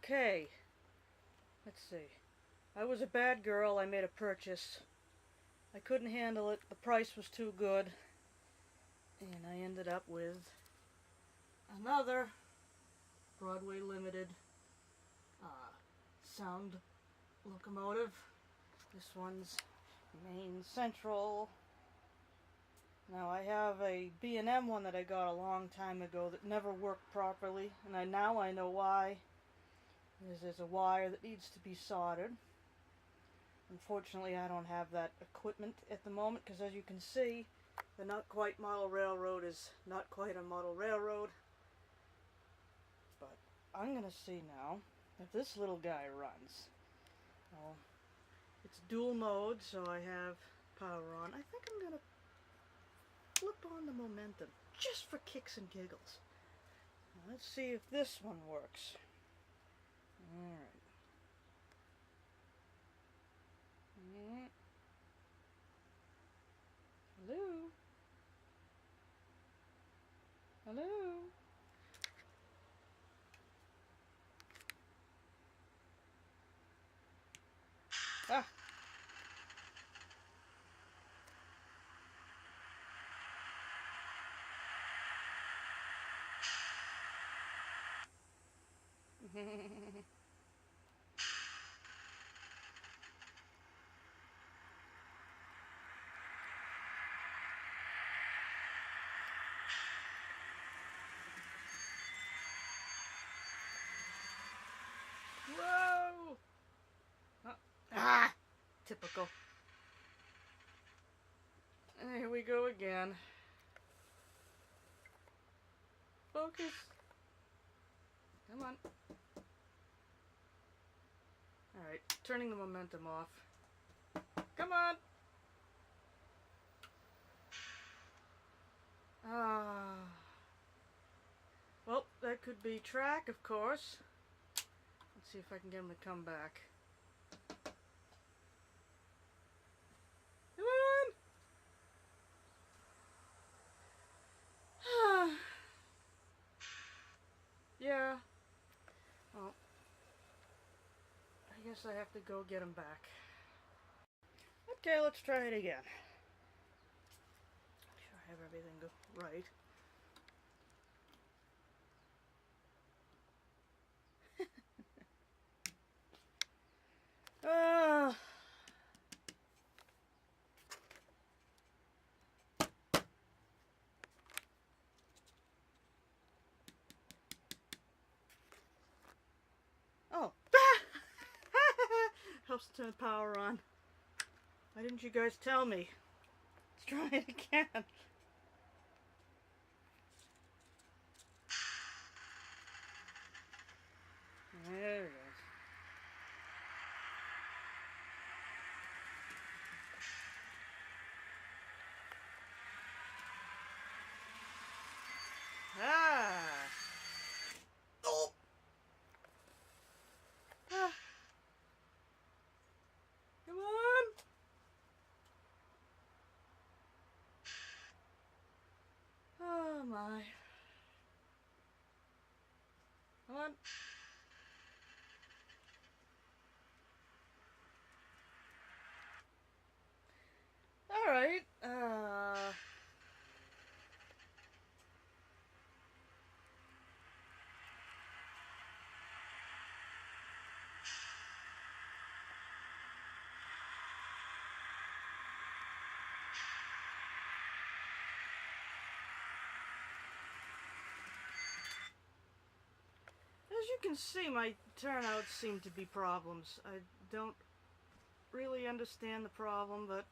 Okay, let's see. I was a bad girl. I made a purchase. I couldn't handle it. The price was too good. And I ended up with another Broadway Limited sound locomotive. This one's Maine Central. Now I have a B&M one that I got a long time ago that never worked properly, and now I know why. There's a wire that needs to be soldered. Unfortunately, I don't have that equipment at the moment because, as you can see, the Not Quite Model Railroad is not quite a model railroad. But I'm going to see now if this little guy runs. Well, it's dual mode, so I have power on. I think I'm going to flip on the momentum just for kicks and giggles. Now, let's see if this one works. Alright. Hello? Hello? Ah! Whoa! Ah! Typical. Here we go again. Focus. Come on. Alright, turning the momentum off. Come on! Well, that could be track, of course. Let's see if I can get him to come back. Come on! Yeah. Well, I guess I have to go get him back. Okay, let's try it again. Make sure I have everything go right. Oh. Helps turn the power on. Why didn't you guys tell me? Let's try it again. There it is. Ah! Oh! Ah! Come on! Oh my. Come on. Alright, as you can see, my turnouts seem to be problems. I don't really understand the problem, but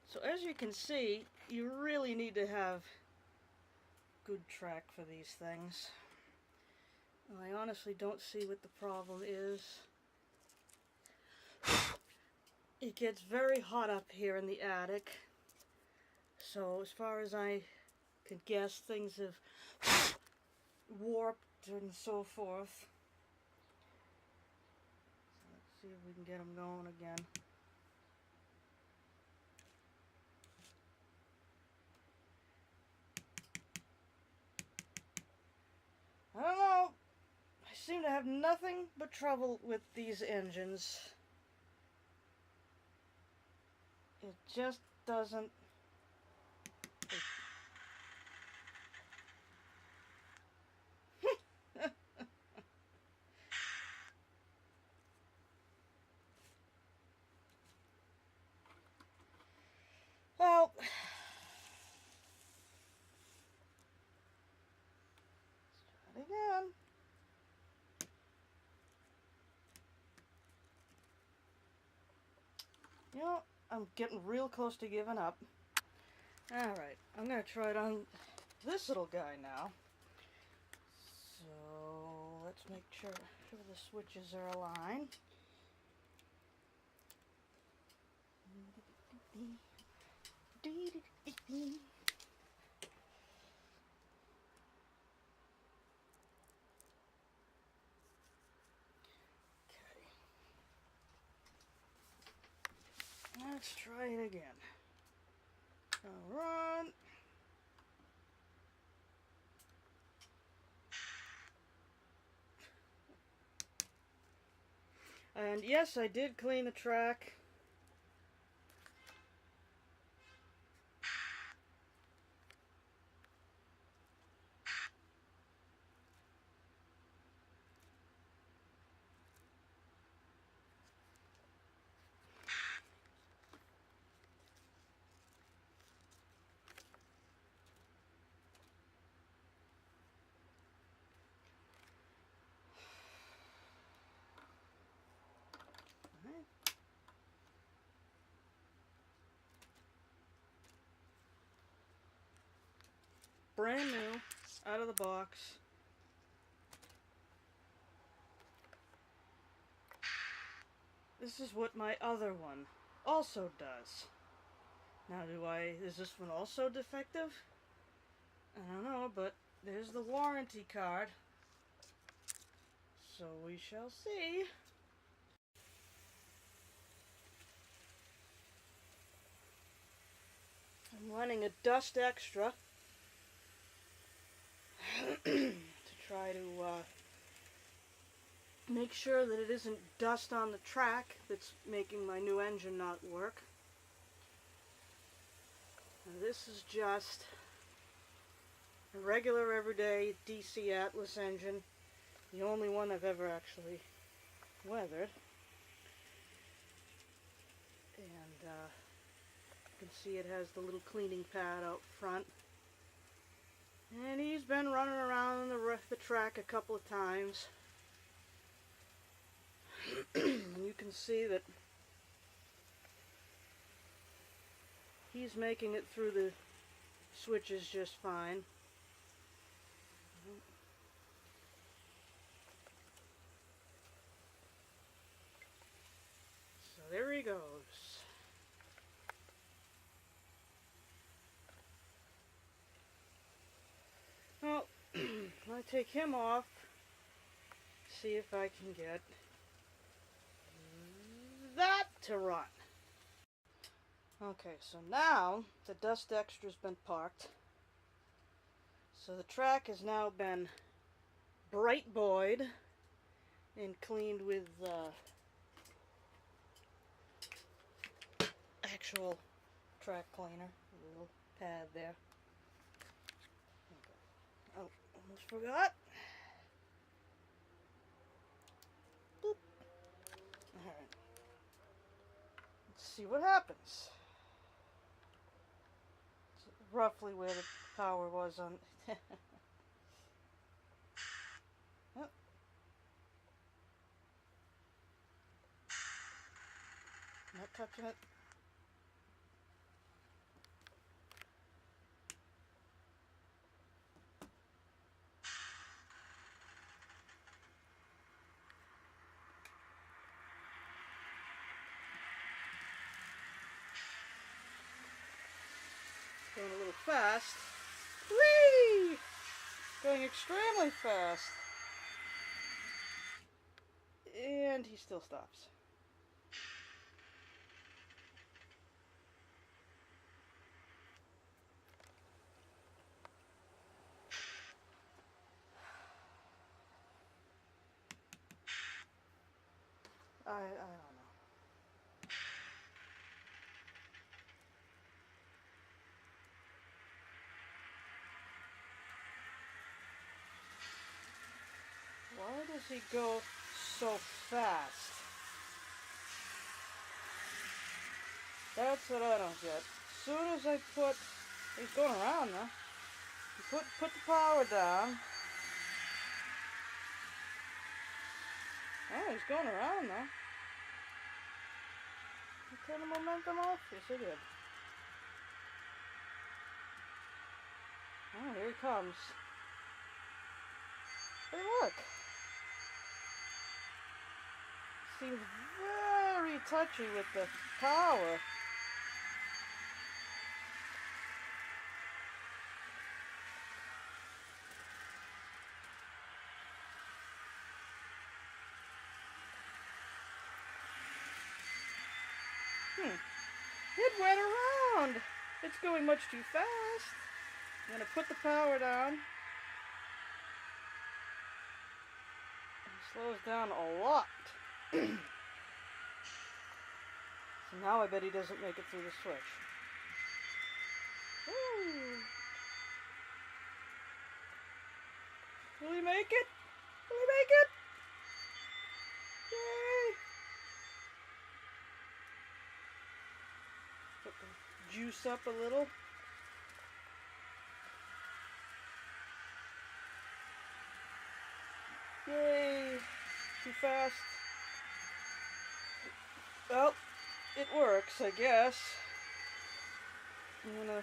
so as you can see, you really need to have good track for these things. Well, I honestly don't see what the problem is. It gets very hot up here in the attic, so as far as I could guess, things have warped and so forth. So let's see if we can get them going again. have nothing but trouble with these engines. It just doesn't... Well, let's try it again. You know, I'm getting real close to giving up. Alright, I'm going to try it on this little guy now. So, let's make sure the switches are aligned. Let's try it again. Alright. And yes, I did clean the track. Brand new, out of the box. This is what my other one also does. Now is this one also defective? I don't know, but there's the warranty card. So we shall see. I'm running a dust extra to try to make sure that it isn't dust on the track that's making my new engine not work. Now this is just a regular everyday DC Atlas engine, the only one I've ever actually weathered. And you can see it has the little cleaning pad out front. And he's been running around the track a couple of times. And you can see that he's making it through the switches just fine. So there he goes. Well, I'll take him off, see if I can get that to run. Okay, so now the dust extra's been parked. So the track has now been bright buoyed and cleaned with actual track cleaner, a little pad there. Okay. Oh, almost forgot. Boop. Alright. Let's see what happens. It's roughly where the power was on. Yep. Not touching it. Going a little fast. Whee! Going extremely fast. And he still stops. I don't know. Why does he go so fast? That's what I don't get. As soon as I put, he's going around now. You put the power down. Oh, he's going around now. You turn the momentum off? Yes, I did. Oh, here he comes. Hey, look. Seems very touchy with the power. It went around. It's going much too fast. I'm going to put the power down. It slows down a lot. So now I bet he doesn't make it through the switch. Ooh. Will he make it? Will he make it? Yay! Put the juice up a little. Yay! Too fast. Well, it works, I guess. I'm gonna...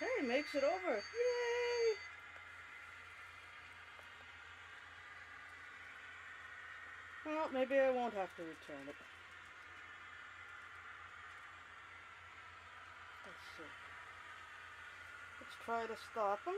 Hey, makes it over. Yay! Well, maybe I won't have to return it. Let's see. Let's try to stop him.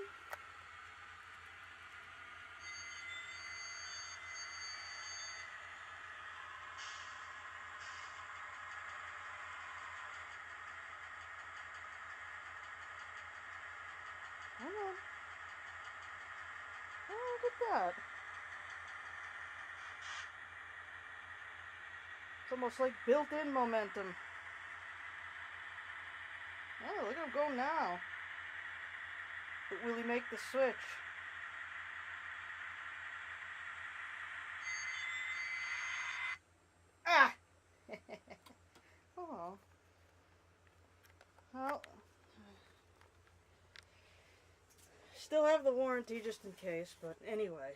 Come on. Oh, look at that. It's almost like built-in momentum. Oh, look at him go now. But will he make the switch? Ah! Oh. Well, still have the warranty just in case, but anyway.